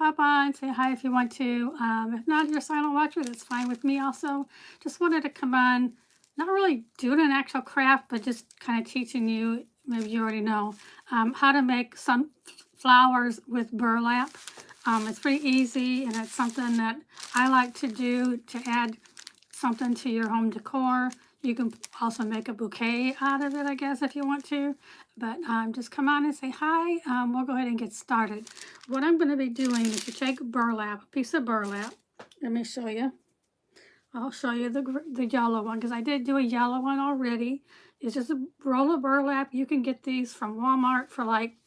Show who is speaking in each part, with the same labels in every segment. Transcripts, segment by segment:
Speaker 1: pop on, say hi if you want to. If not, you're a silent watcher, that's fine with me also. Just wanted to come on, not really doing an actual craft, but just kind of teaching you, maybe you already know, how to make some flowers with burlap. It's pretty easy, and it's something that I like to do to add something to your home decor. You can also make a bouquet out of it, I guess, if you want to. But just come on and say hi. We'll go ahead and get started. What I'm going to be doing is you take burlap, a piece of burlap. Let me show you. I'll show you the yellow one, because I did do a yellow one already. It's just a roll of burlap. You can get these from Walmart for like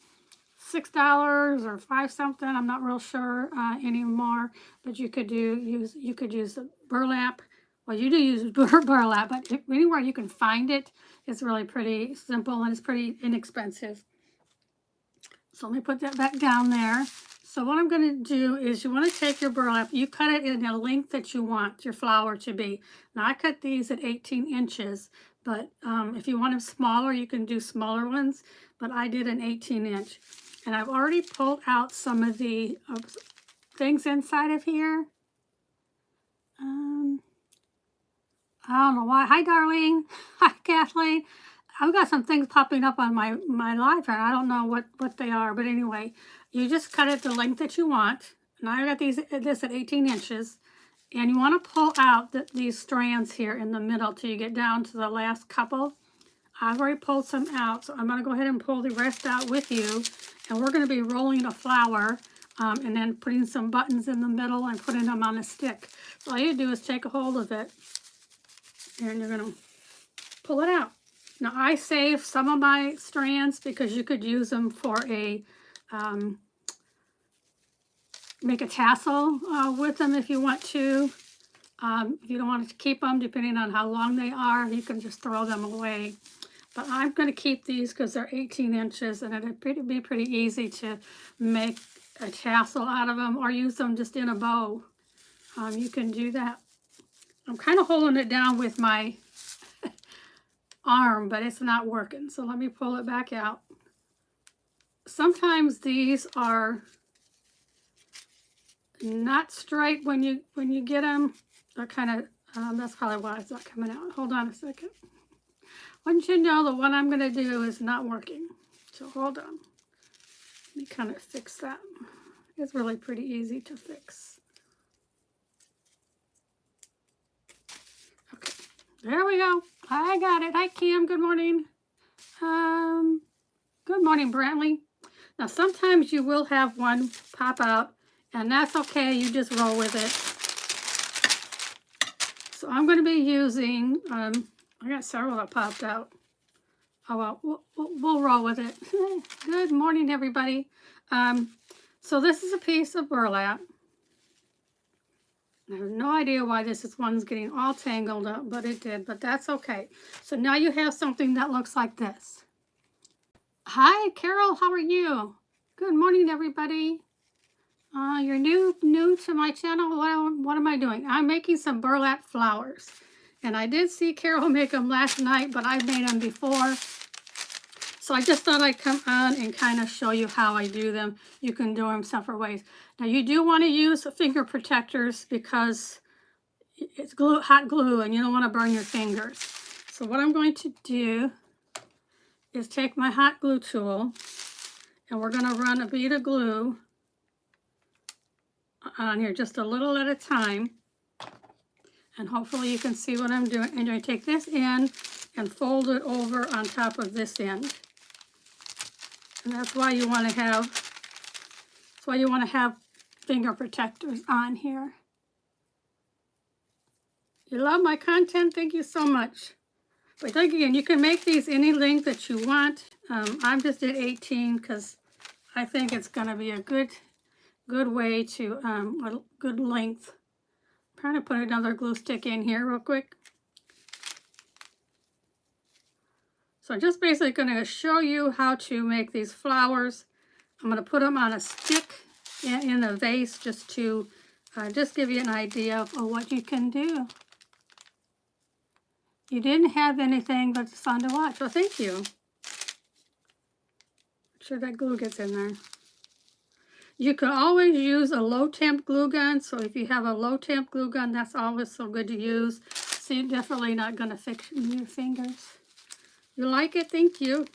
Speaker 1: $6 or $5 something. I'm not real sure anymore, but you could use the burlap. Well, you do use burlap, but anywhere you can find it, it's really pretty simple and it's pretty inexpensive. So let me put that back down there. So what I'm going to do is you want to take your burlap, you cut it in a length that you want your flower to be. Now I cut these at 18 inches, but if you want them smaller, you can do smaller ones, but I did an 18-inch. And I've already pulled out some of the things inside of here. I don't know why. Hi, Darlene. Hi, Kathleen. I've got some things popping up on my live here. I don't know what they are, but anyway, you just cut it the length that you want. And I got this at 18 inches. And you want to pull out these strands here in the middle till you get down to the last couple. I've already pulled some out, so I'm going to go ahead and pull the rest out with you. And we're going to be rolling a flower and then putting some buttons in the middle and putting them on a stick. So all you do is take a hold of it and you're going to pull it out. Now I saved some of my strands because you could use them for a, make a tassel with them if you want to. If you don't want to keep them, depending on how long they are, you can just throw them away. But I'm going to keep these because they're 18 inches and it'd be pretty easy to make a tassel out of them or use them just in a bow. You can do that. I'm kind of holding it down with my arm, but it's not working. So let me pull it back out. Sometimes these are not straight when you get them. They're kind of, that's probably why it's not coming out. Hold on a second. Once you know the one I'm going to do is not working. So hold on. Let me kind of fix that. It's really pretty easy to fix. Okay, there we go. I got it. Hi, Kim. Good morning. Good morning, Brantley. Now, sometimes you will have one pop out, and that's okay. You just roll with it. So I'm going to be using, I got several that popped out. Oh, well, we'll roll with it. Good morning, everybody. So this is a piece of burlap. I have no idea why one's getting all tangled up, but it did, but that's okay. So now you have something that looks like this. Hi, Carol, how are you? Good morning, everybody. You're new to my channel. What am I doing? I'm making some burlap flowers. And I did see Carol make them last night, but I've made them before. So I just thought I'd come on and kind of show you how I do them. You can do them separate ways. Now you do want to use finger protectors because it's hot glue and you don't want to burn your fingers. So what I'm going to do is take my hot glue tool and we're going to run a bead of glue on here just a little at a time. And hopefully you can see what I'm doing. And you're going to take this end and fold it over on top of this end. And that's why you want to have finger protectors on here. You love my content? Thank you so much. But again, you can make these any length that you want. I just did 18 because I think it's going to be a good way to, a good length. I'm trying to put another glue stick in here real quick. So I'm just basically going to show you how to make these flowers. I'm going to put them on a stick in a vase just to just give you an idea of what you can do. You didn't have anything but it's fun to watch. Well, thank you. Make sure that glue gets in there. You can always use a low temp glue gun. So if you have a low temp glue gun, that's always so good to use. So you're definitely not going to fix your fingers. You like it? Thank you.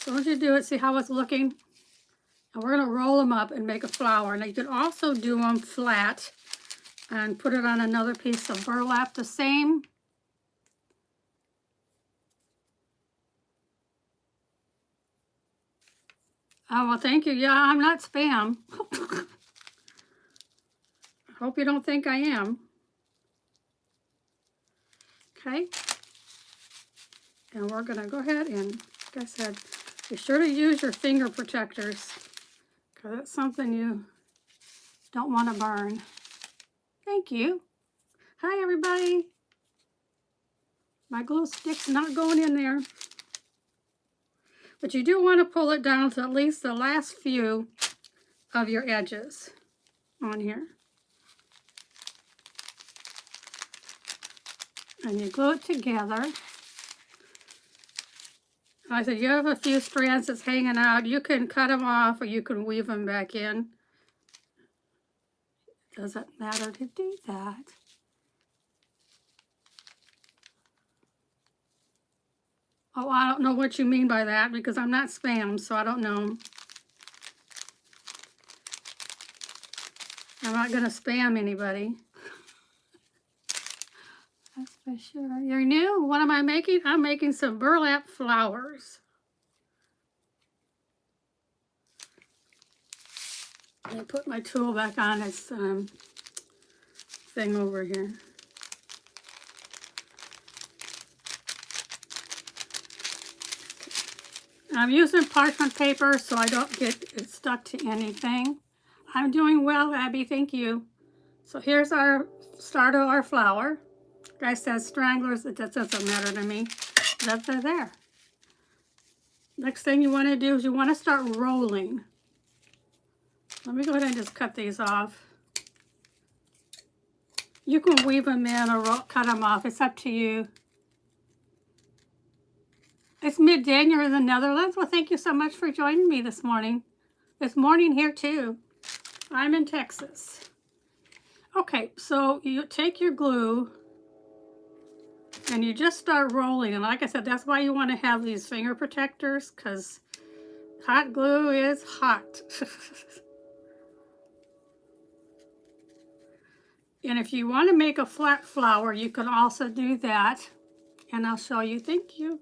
Speaker 1: So once you do it, see how it's looking? And we're going to roll them up and make a flower. Now you can also do them flat and put it on another piece of burlap the same. Oh, well, thank you. Yeah, I'm not spam. I hope you don't think I am. Okay. And we're going to go ahead and, like I said, be sure to use your finger protectors because it's something you don't want to burn. Thank you. Hi, everybody. My glue stick's not going in there. But you do want to pull it down to at least the last few of your edges on here. And you glue it together. Like I said, you have a few strands that's hanging out. You can cut them off or you can weave them back in. Doesn't matter to do that. Oh, I don't know what you mean by that because I'm not spam, so I don't know. I'm not going to spam anybody. That's for sure. You're new? What am I making? I'm making some burlap flowers. Let me put my tool back on its thing over here. I'm using parchment paper so I don't get it stuck to anything. I'm doing well, Abby, thank you. So here's our start of our flower. Guy says stranglers, that doesn't matter to me. That's there. Next thing you want to do is you want to start rolling. Let me go ahead and just cut these off. You can weave them in or cut them off. It's up to you. It's midday and you're in the Netherlands. Well, thank you so much for joining me this morning. It's morning here too. I'm in Texas. Okay, so you take your glue and you just start rolling. And like I said, that's why you want to have these finger protectors because hot glue is hot. And if you want to make a flat flower, you can also do that. And I'll show you. Thank you.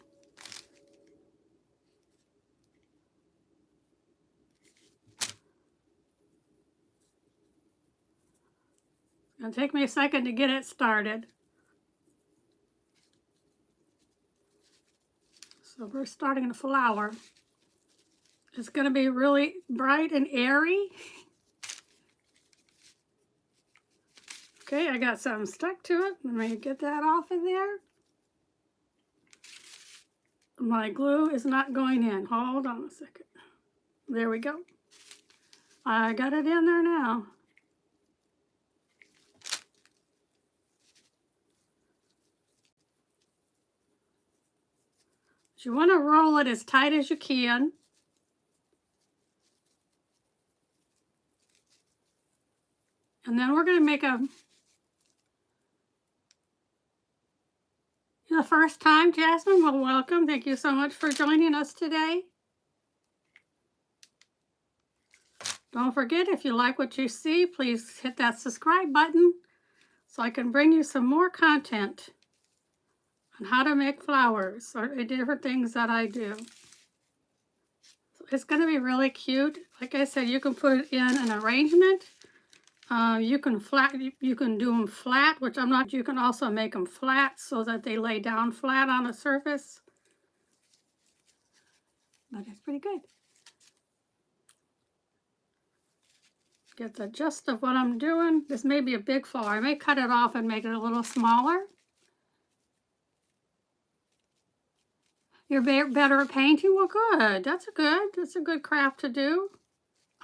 Speaker 1: It'll take me a second to get it started. So we're starting the flower. It's going to be really bright and airy. Okay, I got something stuck to it. Let me get that off of there. My glue is not going in. Hold on a second. There we go. I got it in there now. You want to roll it as tight as you can. And then we're going to make the first time, Jasmine, well, welcome. Thank you so much for joining us today. Don't forget, if you like what you see, please hit that subscribe button so I can bring you some more content on how to make flowers or different things that I do. So it's going to be really cute. Like I said, you can put it in an arrangement. You can do them flat, which I'm not. You can also make them flat so that they lay down flat on a surface. But it's pretty good. Get the gist of what I'm doing. This may be a big flower. I may cut it off and make it a little smaller. You're better at painting? Well, good. That's a good craft to do.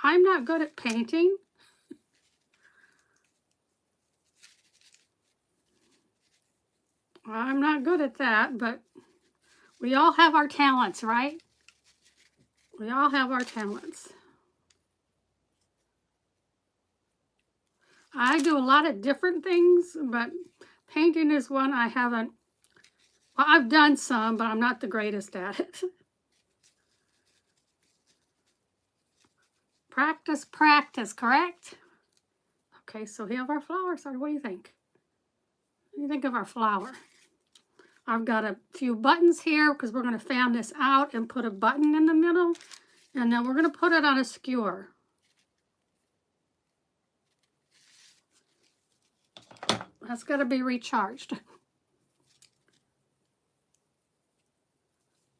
Speaker 1: I'm not good at painting. I'm not good at that, but we all have our talents, right? We all have our talents. I do a lot of different things, but painting is one I haven't, well, I've done some, but I'm not the greatest at it. Practice, practice, correct? Okay, so here have our flowers. So what do you think? What do you think of our flower? I've got a few buttons here because we're going to fan this out and put a button in the middle. And then we're going to put it on a skewer. That's got to be recharged.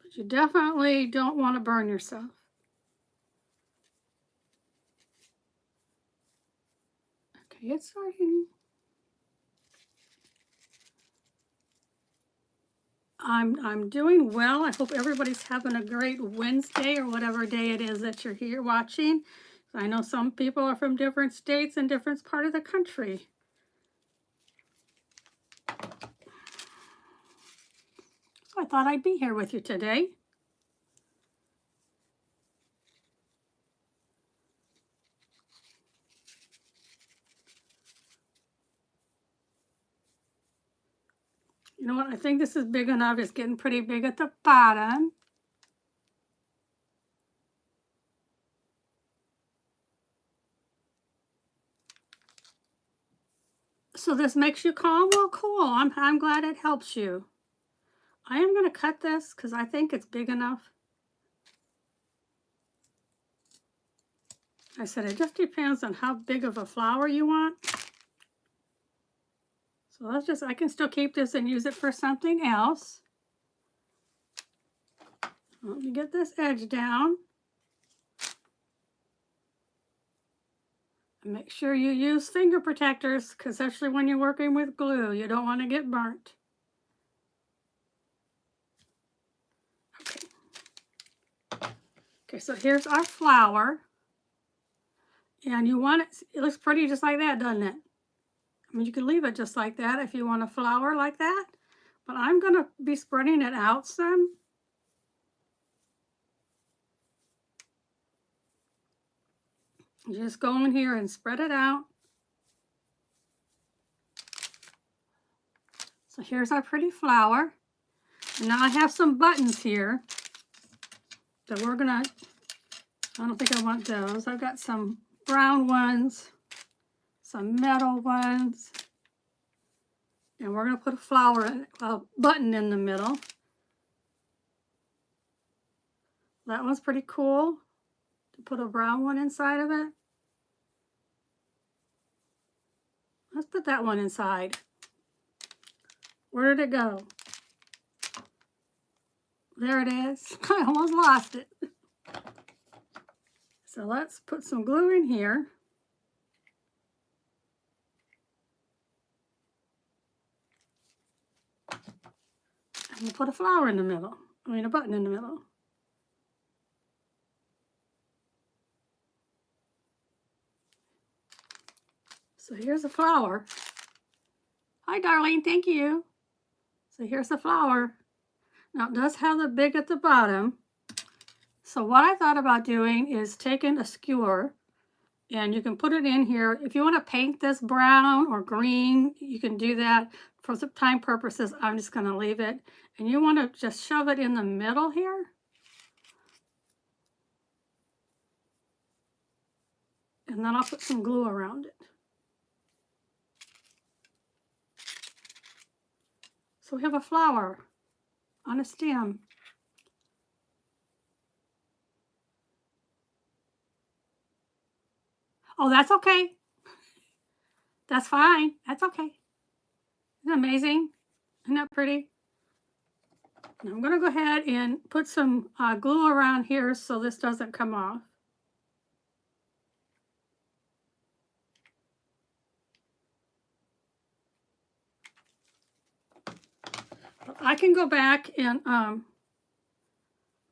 Speaker 1: But you definitely don't want to burn yourself. Okay, it's starting. I'm doing well. I hope everybody's having a great Wednesday or whatever day it is that you're here watching. I know some people are from different states and different parts of the country. So I thought I'd be here with you today. You know what? I think this is big enough. It's getting pretty big at the bottom. So this makes you calm? Well, cool. I'm glad it helps you. I am going to cut this because I think it's big enough. I said it just depends on how big of a flower you want. So let's just, I can still keep this and use it for something else. Let me get this edge down. And make sure you use finger protectors, because especially when you're working with glue, you don't want to get burnt. Okay, so here's our flower. And you want it looks pretty just like that, doesn't it? I mean, you can leave it just like that if you want a flower like that. But I'm going to be spreading it out some. You just go in here and spread it out. So here's our pretty flower. And now I have some buttons here that we're going to, I don't think I want those. I've got some brown ones, some metal ones, and we're going to put a flower, a button in the middle. That one's pretty cool, to put a brown one inside of it. Let's put that one inside. Where did it go? There it is. I almost lost it. So let's put some glue in here. And we'll put a flower in the middle. I mean, a button in the middle. So here's a flower. Hi, darling. Thank you. So here's the flower. Now, it does have the big at the bottom. So what I thought about doing is taking a skewer, and you can put it in here. If you want to paint this brown or green, you can do that. For some time purposes, I'm just going to leave it. And you want to just shove it in the middle here. And then I'll put some glue around it. So we have a flower on a stem. Oh, that's okay. That's fine. That's okay. Isn't that amazing? Isn't that pretty? Now I'm going to go ahead and put some glue around here so this doesn't come off. I can go back and let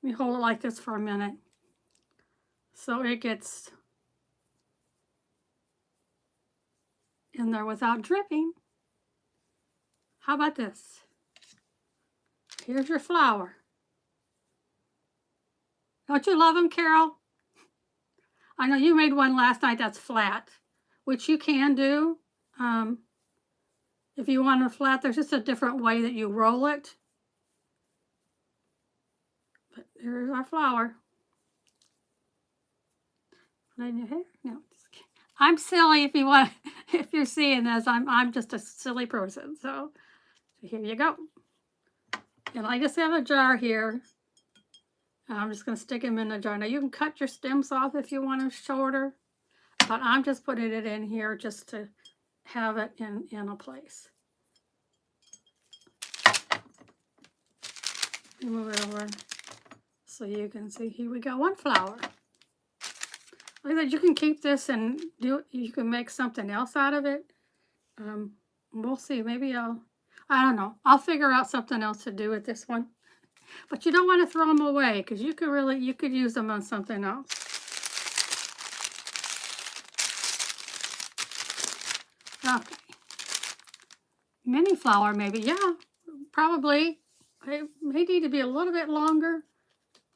Speaker 1: me hold it like this for a minute so it gets in there without dripping. How about this? Here's your flower. Don't you love them, Carol? I know you made one last night that's flat. which you can do. If you want it flat, there's just a different way that you roll it. But here's our flower. Put it in your hair? No, just kidding. I'm silly if you want, if you're seeing this, I'm just a silly person. So here you go. And I just have a jar here. I'm just going to stick them in the jar. Now you can cut your stems off if you want them shorter, but I'm just putting it in here just to have it in a place. Move it over so you can see. Here we go, one flower. Like that, you can keep this and you can make something else out of it. We'll see. Maybe I don't know. I'll figure out something else to do with this one. But you don't want to throw them away because you could use them on something else. Okay. Mini flower maybe, yeah, probably. It may need to be a little bit longer,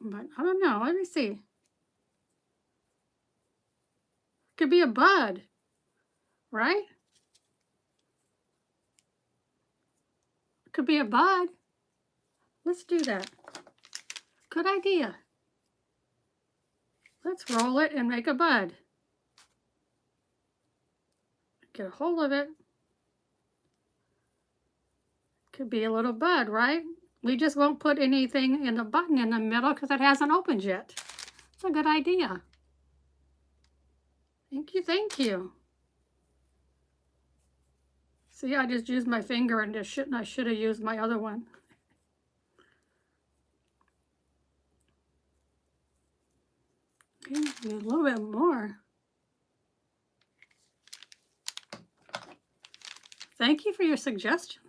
Speaker 1: but I don't know. Let me see. Could be a bud, right? Could be a bud. Let's do that. Good idea. Let's roll it and make a bud. Get a hold of it. Could be a little bud, right? We just won't put anything in the button in the middle because it hasn't opened yet. It's a good idea. Thank you, thank you. See, I just used my finger and I should have used my other one. Okay, a little bit more. Thank you for your suggestion.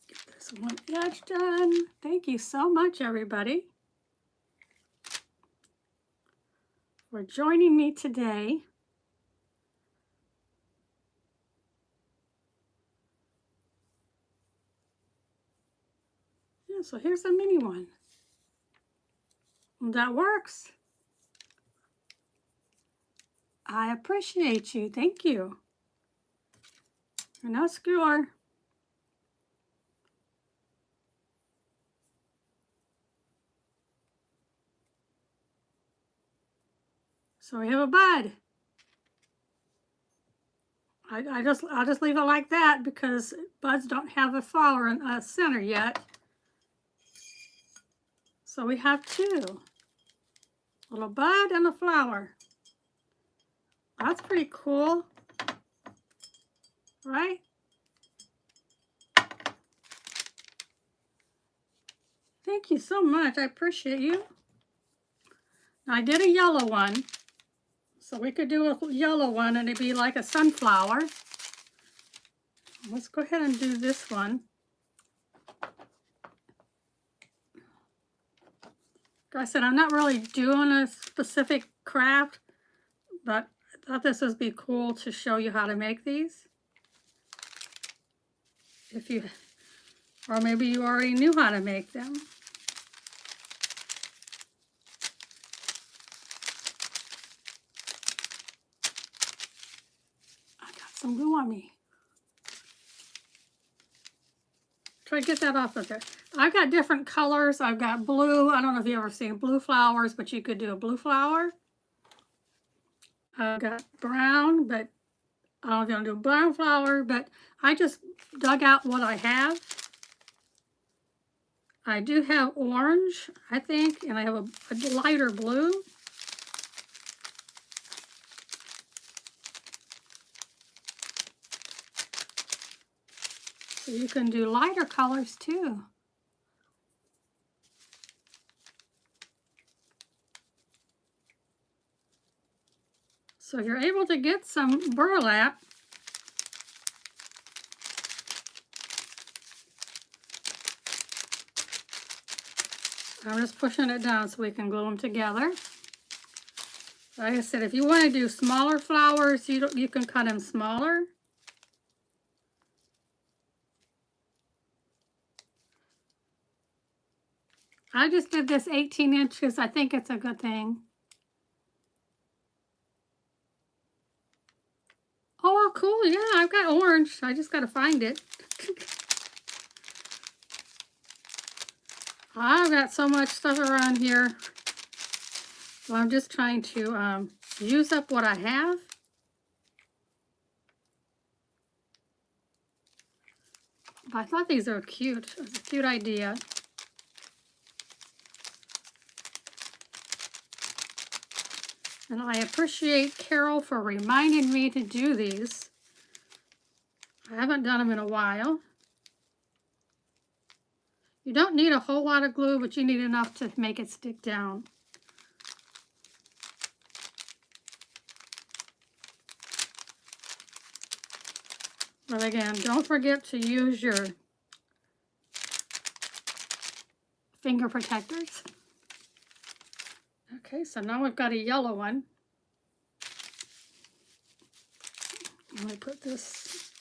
Speaker 1: Get this one edge done. Thank you so much, everybody, for joining me today. Yeah, so here's a mini one. That works. I appreciate you. Thank you. And now skewer. So we have a bud. I'll just leave it like that because buds don't have a flower in a center yet. So we have two. A little bud and a flower. That's pretty cool, right? Thank you so much. I appreciate you. Now, I did a yellow one, so we could do a yellow one and it'd be like a sunflower. Let's go ahead and do this one. Like I said, I'm not really doing a specific craft, but I thought this would be cool to show you how to make these. If you, or maybe you already knew how to make them. I got some glue on me. Try to get that off of there. I've got different colors. I've got blue. I don't know if you've ever seen blue flowers, but you could do a blue flower. I've got brown, but I don't know if you want to do a brown flower, but I just dug out what I have. I do have orange, I think, and I have a lighter blue. So you can do lighter colors too. So if you're able to get some burlap, I'm just pushing it down so we can glue them together. Like I said, if you want to do smaller flowers, you can cut them smaller. I just did this 18 inches. I think it's a good thing. Oh, cool. Yeah, I've got orange. I just got to find it. I've got so much stuff around here. So I'm just trying to use up what I have. But I thought these are cute. It's a cute idea. And I appreciate Carol for reminding me to do these. I haven't done them in a while. You don't need a whole lot of glue, but you need enough to make it stick down. But again, don't forget to use your finger protectors. Okay, so now we've got a yellow one. Let me put this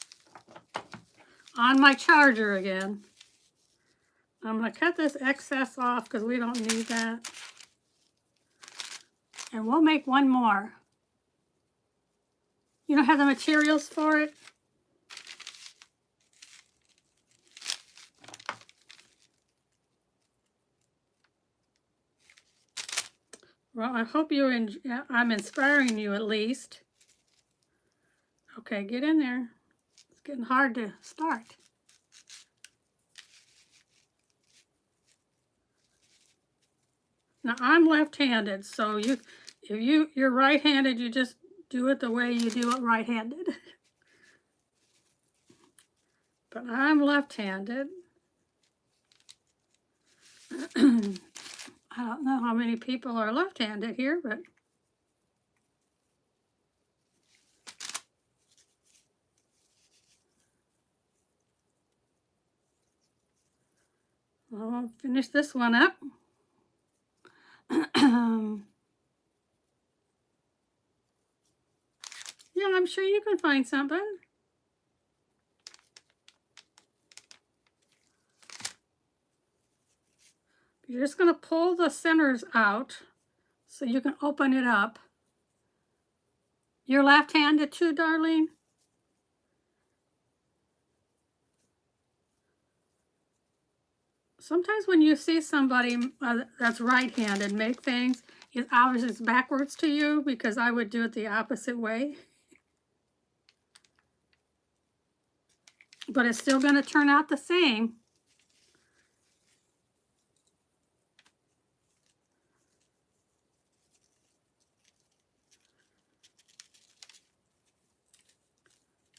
Speaker 1: on my charger again. I'm going to cut this excess off because we don't need that. And we'll make one more. You don't have the materials for it? Well, I hope I'm inspiring you at least. Okay, get in there. It's getting hard to start. Now I'm left-handed, so if you're right-handed, you just do it the way you do it right-handed. But I'm left-handed. I don't know how many people are left-handed here, but I'll finish this one up. Yeah, I'm sure you can find something. You're just going to pull the centers out so you can open it up. You're left-handed too, Darlene? Sometimes when you see somebody that's right-handed make things, it obviously is backwards to you because I would do it the opposite way. But it's still going to turn out the same.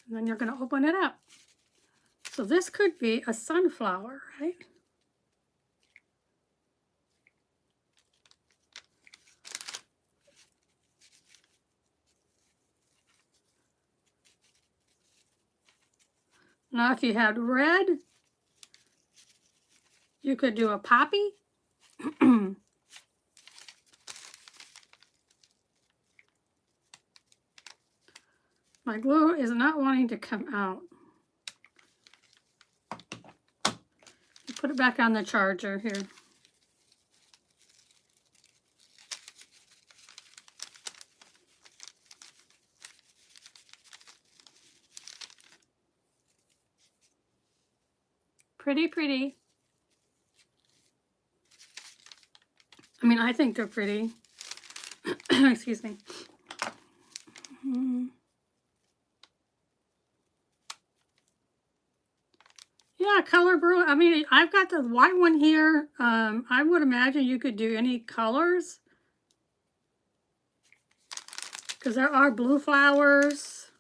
Speaker 1: And then you're going to open it up. So this could be a sunflower, right? Now if you had red, you could do a poppy. My glue is not wanting to come out. Put it back on the charger here. Pretty, pretty. I mean, I think they're pretty. Excuse me. Yeah, color burlap. I mean, I've got the white one here. I would imagine you could do any colors because there are blue flowers.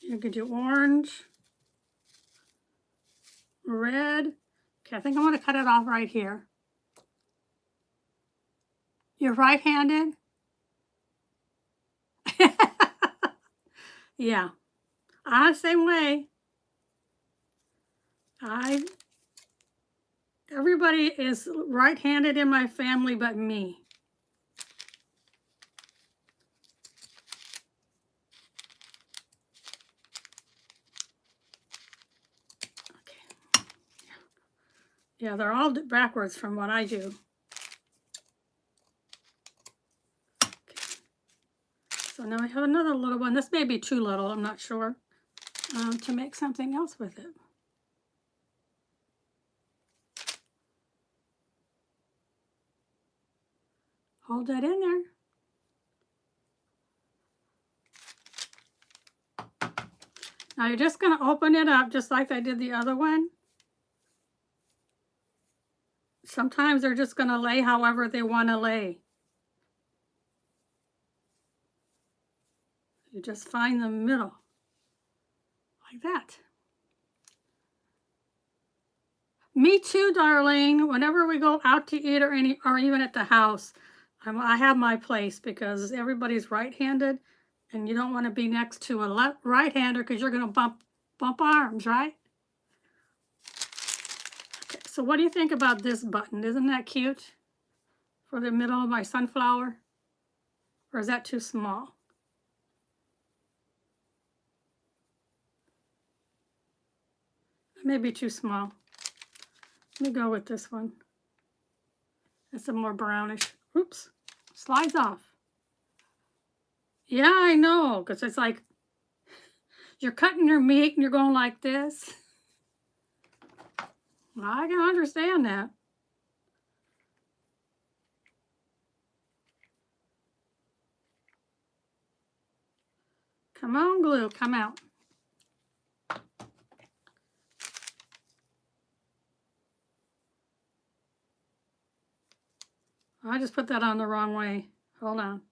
Speaker 1: You could do orange, red. Okay, I think I'm going to cut it off right here. You're right-handed? Yeah, I'm the same way. Everybody is right-handed in my family but me. Okay. Yeah, they're all backwards from what I do. So now I have another little one. This may be too little, I'm not sure, to make something else with it. Hold that in there. Now you're just going to open it up just like I did the other one. Sometimes they're just going to lay however they want to lay. You just find the middle, like that. Me too, darling. Whenever we go out to eat or even at the house, I have my place because everybody's right-handed, and you don't want to be next to a right-hander because you're going to bump arms, right? Okay, so what do you think about this button? Isn't that cute for the middle of my sunflower? Or is that too small? Maybe too small. Let me go with this one. It's a more brownish. Oops, slides off. Yeah, I know, because it's like you're cutting your meat and you're going like this. I can understand that. Come on, glue, come out. I just put that on the wrong way. Hold on.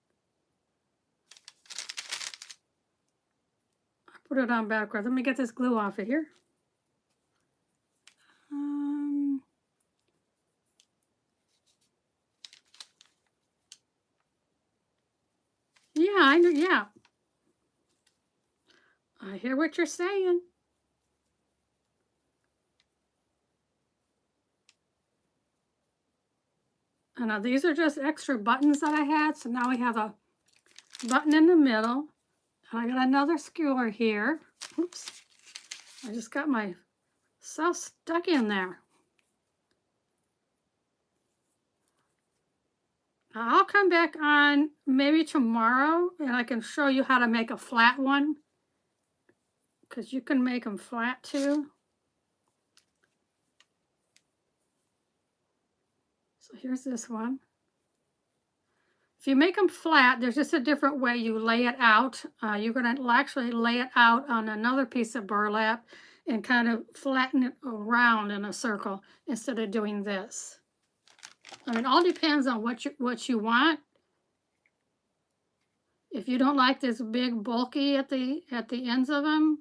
Speaker 1: I put it on backwards. Let me get this glue off of here. Yeah, I know. Yeah, I hear what you're saying. And now these are just extra buttons that I had. So now we have a button in the middle. And I got another skewer here. Oops. I just got myself stuck in there. Now I'll come back on maybe tomorrow and I can show you how to make a flat one. Because you can make them flat too. So here's this one. If you make them flat, there's just a different way you lay it out. You're going to actually lay it out on another piece of burlap and kind of flatten it around in a circle instead of doing this. I mean, it all depends on what you want. If you don't like this big bulky at the ends of them,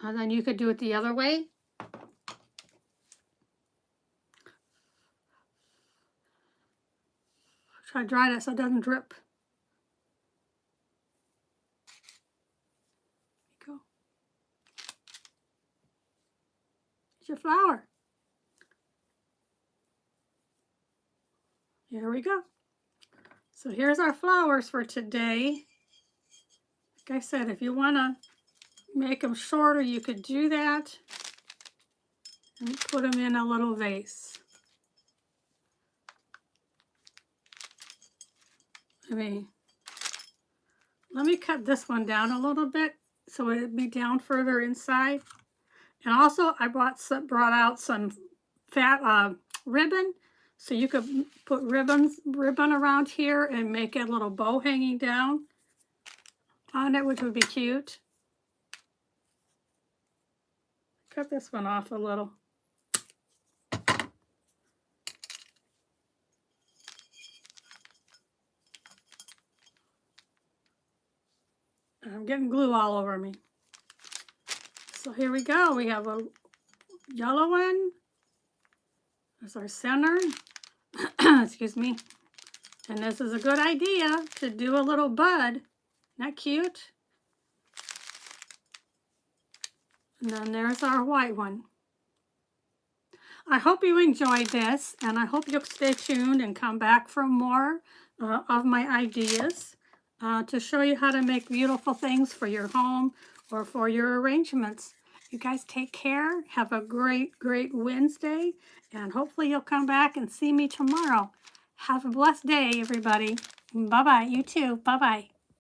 Speaker 1: then you could do it the other way. Try to dry that so it doesn't drip. There you go. It's your flower. Here we go. So here's our flowers for today. Like I said, if you want to make them shorter, you could do that and put them in a little vase. Let me cut this one down a little bit so it'd be down further inside. And also I brought out some fat ribbon, so you could put ribbon around here and make a little bow hanging down on it, which would be cute. Cut this one off a little. I'm getting glue all over me. So here we go. We have a yellow one. There's our center. Excuse me. And this is a good idea to do a little bud. Isn't that cute? And then there's our white one. I hope you enjoyed this, and I hope you'll stay tuned and come back for more of my ideas to show you how to make beautiful things for your home or for your arrangements. You guys take care. Have a great, great Wednesday. And hopefully you'll come back and see me tomorrow. Have a blessed day, everybody. Bye-bye. You too. Bye-bye.